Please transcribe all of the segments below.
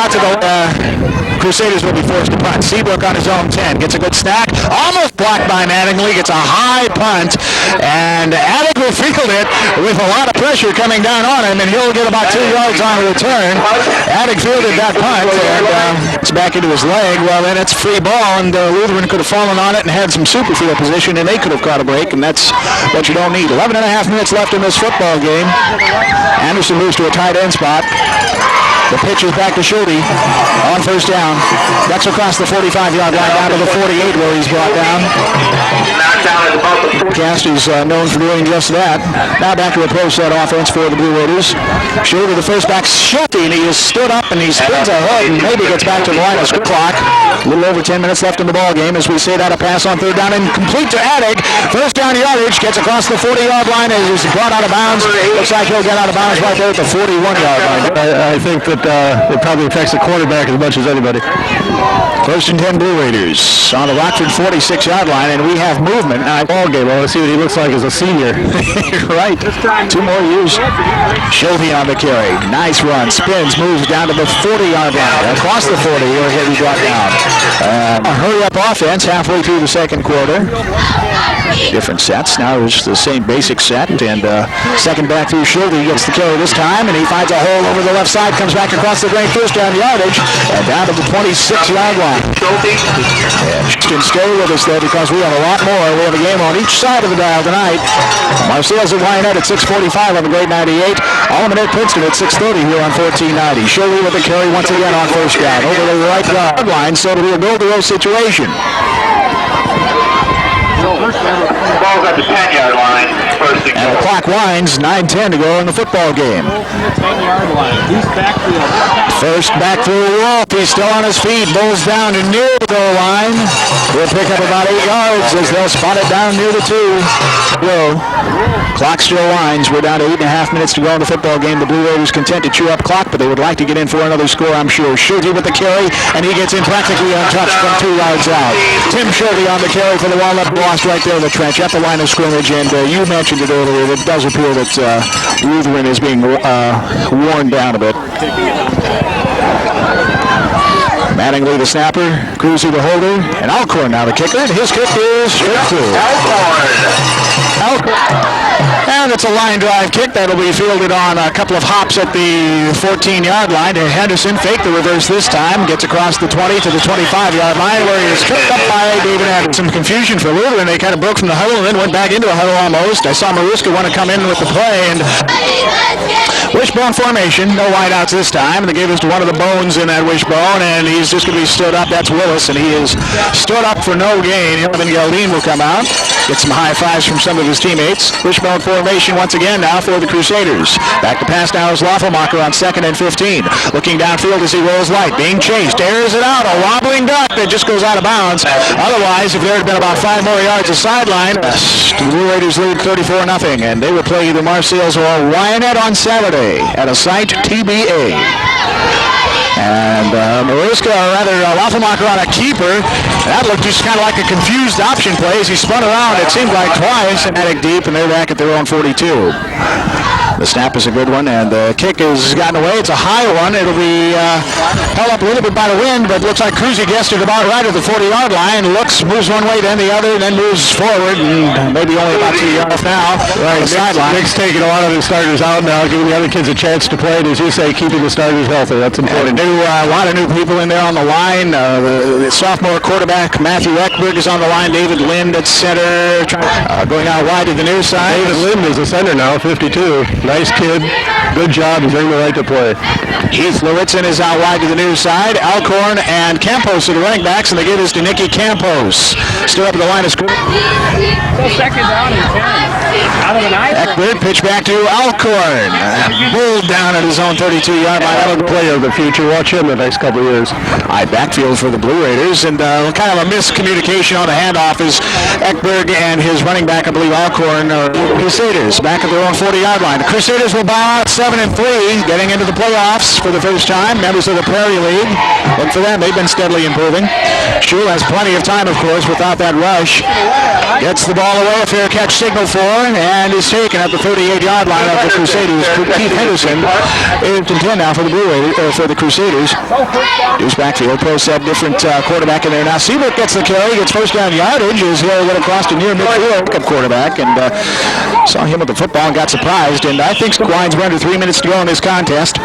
out to the Crusaders will be forced to punt. Seabrook on his own 10. Gets a good snack. Almost blocked by Mattingly. Gets a high punt. And Attic will field it with a lot of pressure coming down on him, and he'll get about 2 yards on the return. Attic fielded that punt, and it's back into his leg. Well, then it's free ball, and Lutheran could have fallen on it and had some super field position, and they could have caught a break, and that's what you don't need. 11 and a half minutes left in this football game. Anderson moves to a tight end spot. The pitch is back to Schulte on first down. That's across the 45-yard line down to the 48 where he's brought down. Cast is known for doing just that. Now back to approach that offense for the Blue Raiders. Schulte, the first back, Schulte, and he has stood up and he spins ahead and maybe gets back to the line of clock. A little over 10 minutes left in the ball game as we say that a pass on third down and complete to Attic. First down yardage, gets across the 40-yard line and is brought out of bounds. Looks like he'll get out of bounds right there at the 41-yard line. I think that it probably affects the quarterback as much as anybody. First and 10 Blue Raiders on the Rockford 46-yard line, and we have movement. Ball game. I want to see what he looks like as a senior. Right. 2 more years. Schulte on the carry. Nice run. Spins, moves down to the 40-yard line. Across the 40, he'll be brought down. A hurry-up offense halfway through the second quarter. Different sets. Now it's the same basic set, and second back through Schulte. He gets the carry this time, and he finds a hole over the left side. Comes back across the drain, first down yardage, and down to the 26-yard line. And stay with us there because we have a lot more. We have a game on each side of the dial tonight. Marseilles at Walnut at 6:45 on the Grade 98. Allman at Princeton at 6:30 here on 1490. Schulte with the carry once again on first down. Over the right yard line, so it'll be a goal-to-go situation. Ball's at the 10-yard line. And the clock winds, 9:10 to go in the football game. First back through Wolf. He's still on his feet. Bulls down to near the goal line. He'll pick up about 8 yards as they'll spot it down near the 2. Go. Clock still winds. We're down to 8.5 minutes to go in the football game. The Blue Raiders content to chew up clock, but they would like to get in for another score, I'm sure. Schulte with the carry, and he gets in practically untouched from 2 yards out. Tim Schulte on the carry for the Walnut, lost right there in the trench at the line of scrimmage, and you mentioned it earlier. It does appear that Lutheran is being worn down a bit. Mattingly the snapper, Cruzy the holder, and Alcorn now the kicker, and his kick is straight through. Alcorn. And it's a line drive kick that'll be fielded on a couple of hops at the 14-yard line. Henderson faked the reverse this time, gets across the 20 to the 25-yard line where he is tripped up by David Adams. Some confusion for Lutheran. They kind of broke from the huddle and then went back into a huddle almost. I saw Maruska want to come in with the play, and wishbone formation, no wideouts this time. They gave us to one of the bones in that wishbone, and he's just going to be stood up. That's Willis, and he is stood up for no gain. Then Geldine will come out, get some high fives from some of his teammates. Wishbone formation once again now for the Crusaders. Back to pass now is Laufelmacher on 2nd and 15. Looking downfield as he rolls light, being chased, airs it out, a wobbling duck that just goes out of bounds. Otherwise, if there had been about 5 more yards of sideline, the Blue Raiders lead 34-0, and they will play either Marseilles or Wyanett on Saturday at a site TBA. And Maruska, or rather Laufelmacher on a keeper. That looked just kind of like a confused option play as he spun around. It seemed like twice, and Attic deep, and they're back at their own 42. The snap is a good one, and the kick has gotten away. It's a high one. It'll be held up a little bit by the wind, but looks like Cruzy guessed it about right at the 40-yard line. Moves one way, then the other, then moves forward, and maybe only about 2 yards now. Right, sideline. Nick's taking a lot of his starters out now, giving the other kids a chance to play, and as you say, keeping the starters healthy. That's important. A lot of new people in there on the line. The sophomore quarterback, Matthew Eckberg, is on the line. David Lind at center, going out wide to the near side. David Lind is a center now, 52. Nice kid. Good job. He's earned the right to play. Heath Luritzen is out wide to the near side. Alcorn and Campos are the running backs, and they give this to Nicky Campos. Still up at the line of scrimmage. Second down and 10. Out of an eye. Eckberg pitch back to Alcorn. Bulled down at his own 32-yard line. That'll be a player of the future. Watch him the next couple of years. High backfield for the Blue Raiders, and kind of a miscommunication on the handoff is Eckberg and his running back, I believe Alcorn, Crusaders, back at their own 40-yard line. Crusaders will bow out 7-3, getting into the playoffs for the first time. Members of the Prairie League. Look for them. They've been steadily improving. Shule has plenty of time, of course, without that rush. Gets the ball away. A fair catch signal for, and is taken at the 38-yard line of the Crusaders. Keith Henderson is in 10 now for the for the Crusaders. Deuce backfield. Pro said different quarterback in there. Now Seabrook gets the carry, gets first down yardage as he'll get across to near midfield at quarterback, and saw him with the football and got surprised. And I think Squines were under 3 minutes to go in this contest.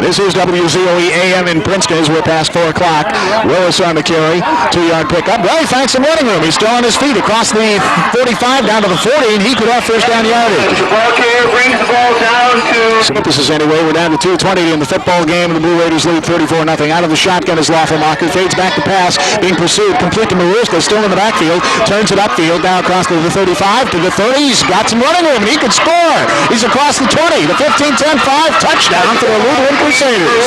This is WZOE AM in Princeton as we're past 4 o'clock. Willis on the carry, 2-yard pickup. Well, he finds some running room. He's still on his feet across the 45 down to the 40, and he could have first down yardage. The ball carrier brings the ball down to... So this is anyway. We're down to 2:20 in the football game, and the Blue Raiders lead 34-0. Out of the shotgun is Loffelmacher. Fades back to pass, being pursued. Complete to Maruska, still in the backfield. Turns it upfield, now across to the 35, to the 30. He's got some running room, and he could score. He's across the 20, the 15, 10, 5. Touchdown for the Lutheran Crusaders.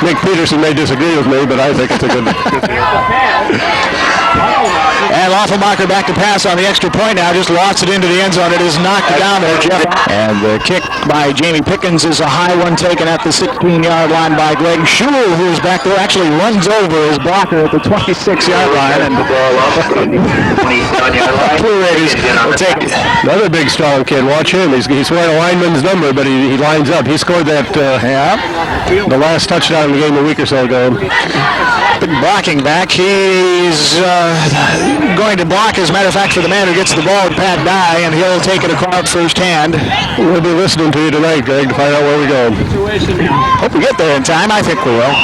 Nick Peterson may disagree with me, but I think it's a good And Loffelmacher back to pass on the extra point now. Just lost it into the end zone. It is knocked down there, Jeff. And the kick by Jamie Pickens is a high one, taken at the 16-yard line by Greg Shule, who is back there, actually runs over his blocker at the 26-yard line. And Blue Raiders will take it. Another big, strong kid. Watch him. He's wearing a lineman's number, but he lines up. He scored that the last touchdown in the game a week or so ago. Big blocking back. He's going to block, as a matter of fact, for the man who gets the ball, Pat Dye, and he'll take it across first hand. We'll be listening to you tonight, Greg, to find out where we go. Hope we get there in time. I think we will.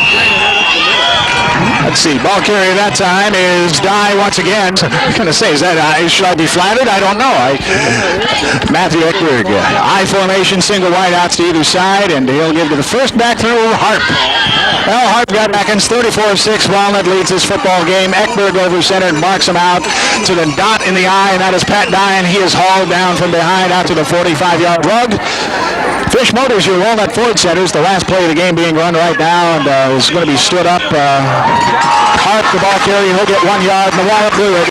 Let's see. Ball carrier that time is Dye once again. I'm going to say, should I be flattered? I don't know. Matthew Eckberg. I formation, single wideouts to either side, and he'll give to the first back through Harp. Well, Harp got back in 34-6. Walnut leads this football game. Eckberg over center and marks him out to the dot in the eye, and that is Pat Dye, and he is hauled down from behind out to the 45-yard rug. Fish Motors, your Walnut Ford Centers. The last play of the game being run right now, and is going to be stood up. Harp, the ball carrier, he'll get 1 yard, and the Walnut Blue Raiders